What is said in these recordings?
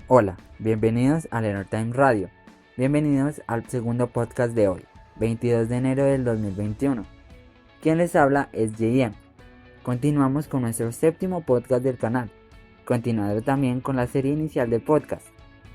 Hola, bienvenidos a Learn Radio. Bienvenidos al segundo podcast de hoy, 22 de enero del 2021. Quien les habla es JM. Continuamos con nuestro séptimo podcast del canal, continuando también con la serie inicial del podcast,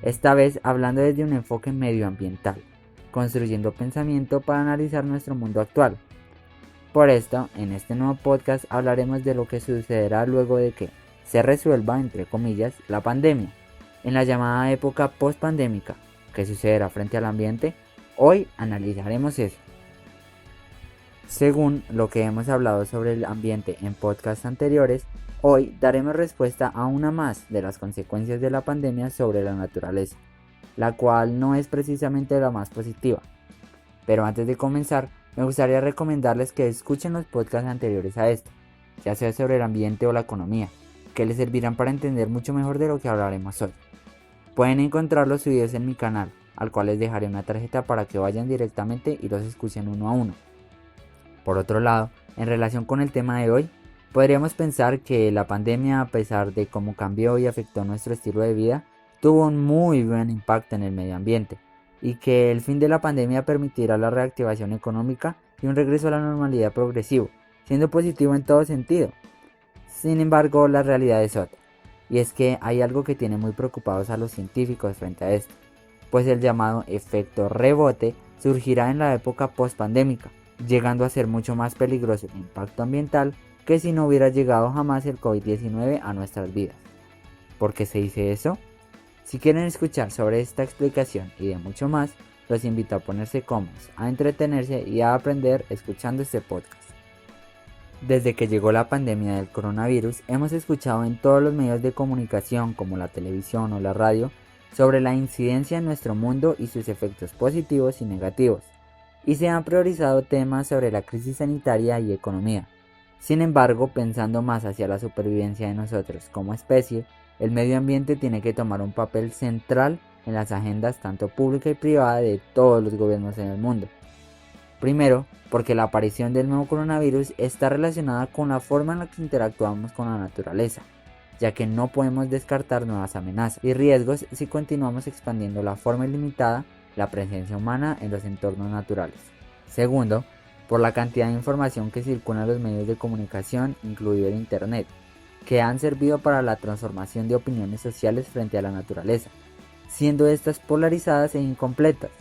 esta vez hablando desde un enfoque medioambiental, construyendo pensamiento para analizar nuestro mundo actual. Por esto, en este nuevo podcast hablaremos de lo que sucederá luego de que se resuelva, entre comillas, la pandemia. En la llamada época post-pandémica, ¿qué sucederá frente al ambiente? Hoy analizaremos eso. Según lo que hemos hablado sobre el ambiente en podcasts anteriores, hoy daremos respuesta a una más de las consecuencias de la pandemia sobre la naturaleza, la cual no es precisamente la más positiva. Pero antes de comenzar, me gustaría recomendarles que escuchen los podcasts anteriores a este, ya sea sobre el ambiente o la economía, que les servirán para entender mucho mejor de lo que hablaremos hoy. Pueden encontrar los videos en mi canal, al cual les dejaré una tarjeta para que vayan directamente y los escuchen uno a uno. Por otro lado, en relación con el tema de hoy, podríamos pensar que la pandemia, a pesar de cómo cambió y afectó nuestro estilo de vida, tuvo un muy buen impacto en el medio ambiente, y que el fin de la pandemia permitirá la reactivación económica y un regreso a la normalidad progresivo, siendo positivo en todo sentido. Sin embargo, la realidad es otra. Y es que hay algo que tiene muy preocupados a los científicos frente a esto, pues el llamado efecto rebote surgirá en la época post-pandémica, llegando a ser mucho más peligroso el impacto ambiental que si no hubiera llegado jamás el COVID-19 a nuestras vidas. ¿Por qué se dice eso? Si quieren escuchar sobre esta explicación y de mucho más, los invito a ponerse cómodos, a entretenerse y a aprender escuchando este podcast. Desde que llegó la pandemia del coronavirus, hemos escuchado en todos los medios de comunicación como la televisión o la radio sobre la incidencia en nuestro mundo y sus efectos positivos y negativos, y se han priorizado temas sobre la crisis sanitaria y economía. Sin embargo, pensando más hacia la supervivencia de nosotros como especie, el medio ambiente tiene que tomar un papel central en las agendas tanto pública y privada de todos los gobiernos en el mundo. Primero, porque la aparición del nuevo coronavirus está relacionada con la forma en la que interactuamos con la naturaleza, ya que no podemos descartar nuevas amenazas y riesgos si continuamos expandiendo la forma ilimitada la presencia humana en los entornos naturales. Segundo, por la cantidad de información que circula en los medios de comunicación, incluido el Internet, que han servido para la transformación de opiniones sociales frente a la naturaleza, siendo estas polarizadas e incompletas,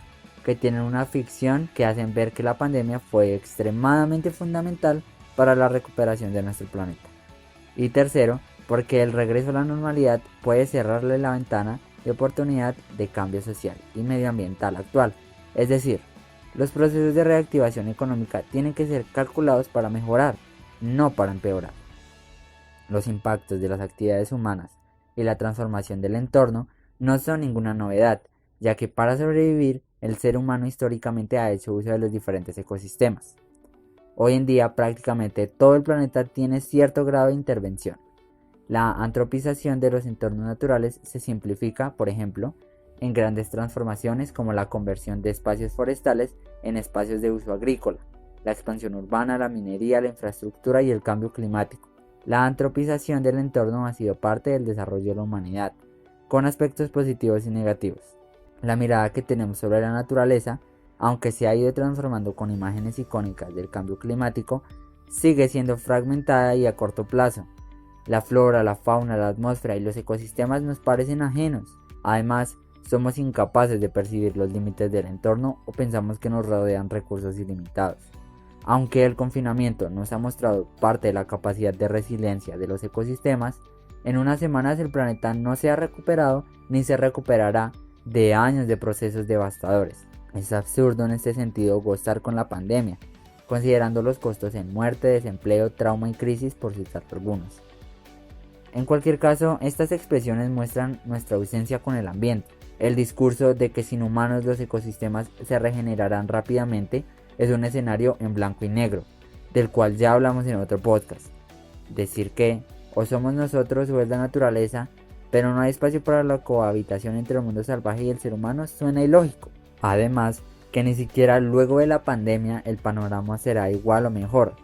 que tienen una ficción que hacen ver que la pandemia fue extremadamente fundamental para la recuperación de nuestro planeta. Y tercero, porque el regreso a la normalidad puede cerrarle la ventana de oportunidad de cambio social y medioambiental actual. Es decir, los procesos de reactivación económica tienen que ser calculados para mejorar, no para empeorar. Los impactos de las actividades humanas y la transformación del entorno no son ninguna novedad, ya que para sobrevivir el ser humano históricamente ha hecho uso de los diferentes ecosistemas. Hoy en día prácticamente todo el planeta tiene cierto grado de intervención. La antropización de los entornos naturales se simplifica, por ejemplo, en grandes transformaciones como la conversión de espacios forestales en espacios de uso agrícola, la expansión urbana, la minería, la infraestructura y el cambio climático. La antropización del entorno ha sido parte del desarrollo de la humanidad, con aspectos positivos y negativos. La mirada que tenemos sobre la naturaleza, aunque se ha ido transformando con imágenes icónicas del cambio climático, sigue siendo fragmentada y a corto plazo. La flora, la fauna, la atmósfera y los ecosistemas nos parecen ajenos. Además, somos incapaces de percibir los límites del entorno o pensamos que nos rodean recursos ilimitados. Aunque el confinamiento nos ha mostrado parte de la capacidad de resiliencia de los ecosistemas, en unas semanas el planeta no se ha recuperado ni se recuperará de años de procesos devastadores. Es absurdo en este sentido gozar con la pandemia, considerando los costos en muerte, desempleo, trauma y crisis, por citar algunos. En cualquier caso, estas expresiones muestran nuestra ausencia con el ambiente. El discurso de que sin humanos los ecosistemas se regenerarán rápidamente es un escenario en blanco y negro, del cual ya hablamos en otro podcast. Decir que o somos nosotros o es la naturaleza, pero no hay espacio para la cohabitación entre el mundo salvaje y el ser humano, suena ilógico. Además, que ni siquiera luego de la pandemia el panorama será igual o mejor.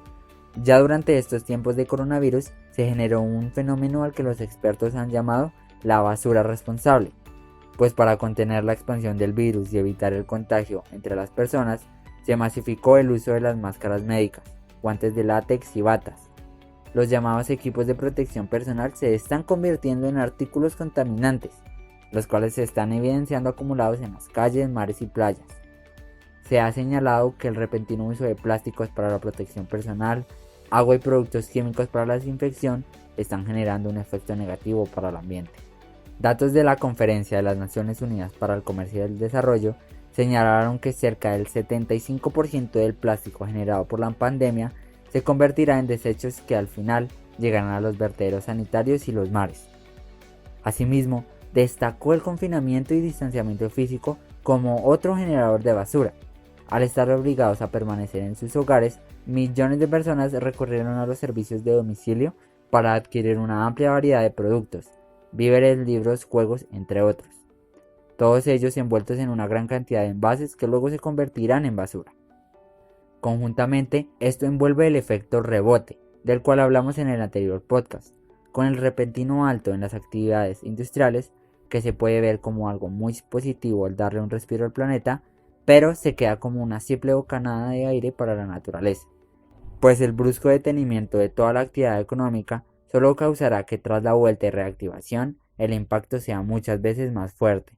Ya durante estos tiempos de coronavirus se generó un fenómeno al que los expertos han llamado la basura responsable, pues para contener la expansión del virus y evitar el contagio entre las personas, se masificó el uso de las máscaras médicas, guantes de látex y batas. Los llamados equipos de protección personal se están convirtiendo en artículos contaminantes, los cuales se están evidenciando acumulados en las calles, mares y playas. Se ha señalado que el repentino uso de plásticos para la protección personal, agua y productos químicos para la desinfección están generando un efecto negativo para el ambiente. Datos de la Conferencia de las Naciones Unidas para el Comercio y el Desarrollo señalaron que cerca del 75% del plástico generado por la pandemia se convertirá en desechos que al final llegarán a los vertederos sanitarios y los mares. Asimismo, destacó el confinamiento y distanciamiento físico como otro generador de basura. Al estar obligados a permanecer en sus hogares, millones de personas recurrieron a los servicios de domicilio para adquirir una amplia variedad de productos, víveres, libros, juegos, entre otros. Todos ellos envueltos en una gran cantidad de envases que luego se convertirán en basura. Conjuntamente, esto envuelve el efecto rebote, del cual hablamos en el anterior podcast, con el repentino alto en las actividades industriales, que se puede ver como algo muy positivo al darle un respiro al planeta, pero se queda como una simple bocanada de aire para la naturaleza, pues el brusco detenimiento de toda la actividad económica solo causará que tras la vuelta y reactivación el impacto sea muchas veces más fuerte.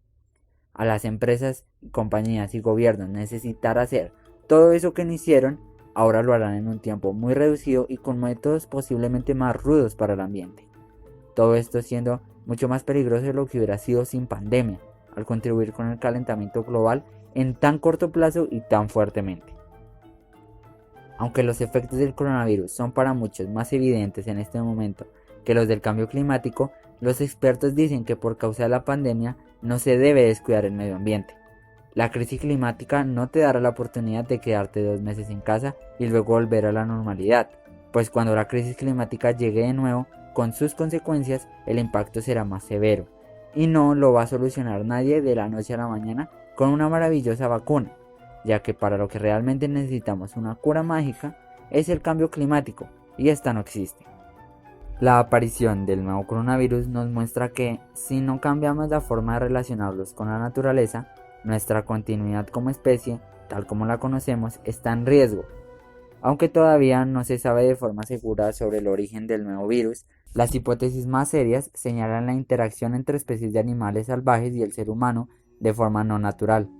A las empresas, compañías y gobiernos necesitar hacer todo eso que no hicieron, ahora lo harán en un tiempo muy reducido y con métodos posiblemente más rudos para el ambiente. Todo esto siendo mucho más peligroso de lo que hubiera sido sin pandemia, al contribuir con el calentamiento global en tan corto plazo y tan fuertemente. Aunque los efectos del coronavirus son para muchos más evidentes en este momento que los del cambio climático, los expertos dicen que por causa de la pandemia no se debe descuidar el medio ambiente. La crisis climática no te dará la oportunidad de quedarte 2 meses en casa y luego volver a la normalidad, pues cuando la crisis climática llegue de nuevo, con sus consecuencias, el impacto será más severo, y no lo va a solucionar nadie de la noche a la mañana con una maravillosa vacuna, ya que para lo que realmente necesitamos una cura mágica es el cambio climático, y esta no existe. La aparición del nuevo coronavirus nos muestra que, si no cambiamos la forma de relacionarnos con la naturaleza, nuestra continuidad como especie, tal como la conocemos, está en riesgo. Aunque todavía no se sabe de forma segura sobre el origen del nuevo virus, las hipótesis más serias señalan la interacción entre especies de animales salvajes y el ser humano de forma no natural.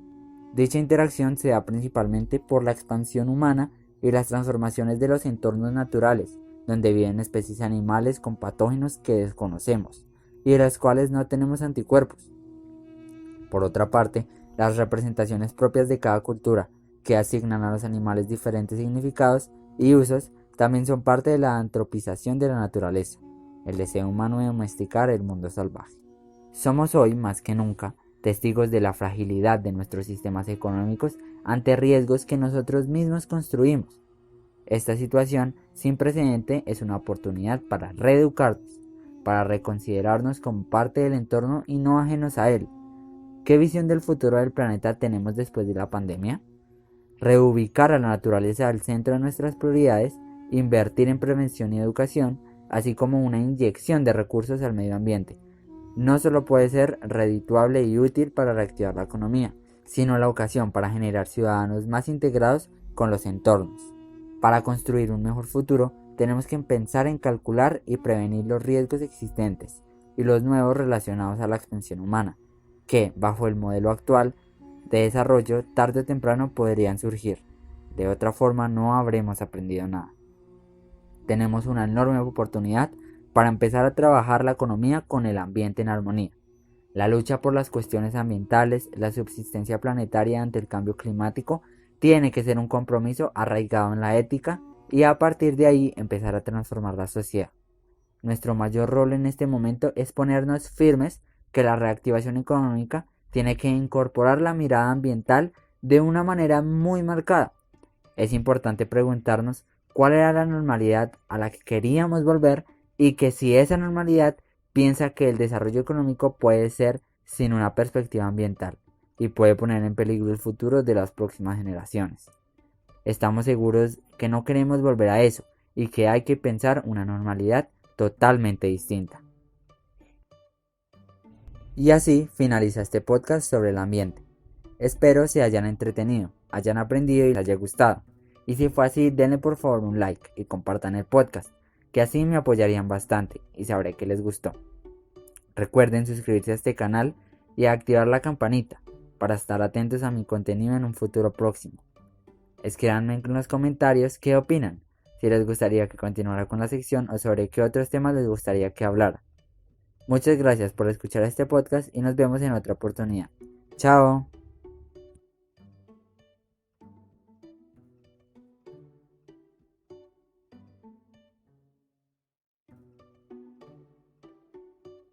Dicha interacción se da principalmente por la expansión humana y las transformaciones de los entornos naturales, donde viven especies animales con patógenos que desconocemos y de las cuales no tenemos anticuerpos. Por otra parte, las representaciones propias de cada cultura, que asignan a los animales diferentes significados y usos, también son parte de la antropización de la naturaleza, el deseo humano de domesticar el mundo salvaje. Somos hoy, más que nunca, testigos de la fragilidad de nuestros sistemas económicos ante riesgos que nosotros mismos construimos. Esta situación sin precedente es una oportunidad para reeducarnos, para reconsiderarnos como parte del entorno y no ajenos a él. ¿Qué visión del futuro del planeta tenemos después de la pandemia? Reubicar a la naturaleza al centro de nuestras prioridades, invertir en prevención y educación, así como una inyección de recursos al medio ambiente. No solo puede ser redituable y útil para reactivar la economía, sino la ocasión para generar ciudadanos más integrados con los entornos. Para construir un mejor futuro, tenemos que pensar en calcular y prevenir los riesgos existentes y los nuevos relacionados a la expansión humana, que, bajo el modelo actual de desarrollo, tarde o temprano podrían surgir. De otra forma, no habremos aprendido nada. Tenemos una enorme oportunidad para empezar a trabajar la economía con el ambiente en armonía. La lucha por las cuestiones ambientales, la subsistencia planetaria ante el cambio climático, tiene que ser un compromiso arraigado en la ética y a partir de ahí empezar a transformar la sociedad. Nuestro mayor rol en este momento es ponernos firmes que la reactivación económica tiene que incorporar la mirada ambiental de una manera muy marcada. Es importante preguntarnos cuál era la normalidad a la que queríamos volver y que si esa normalidad piensa que el desarrollo económico puede ser sin una perspectiva ambiental y puede poner en peligro el futuro de las próximas generaciones. Estamos seguros que no queremos volver a eso y que hay que pensar una normalidad totalmente distinta. Y así finaliza este podcast sobre el ambiente. Espero se hayan entretenido, hayan aprendido y les haya gustado. Y si fue así, denle por favor un like y compartan el podcast, que así me apoyarían bastante y sabré que les gustó. Recuerden suscribirse a este canal y activar la campanita para estar atentos a mi contenido en un futuro próximo. Escríbanme en los comentarios qué opinan, si les gustaría que continuara con la sección o sobre qué otros temas les gustaría que hablara. Muchas gracias por escuchar este podcast y nos vemos en otra oportunidad. Chao.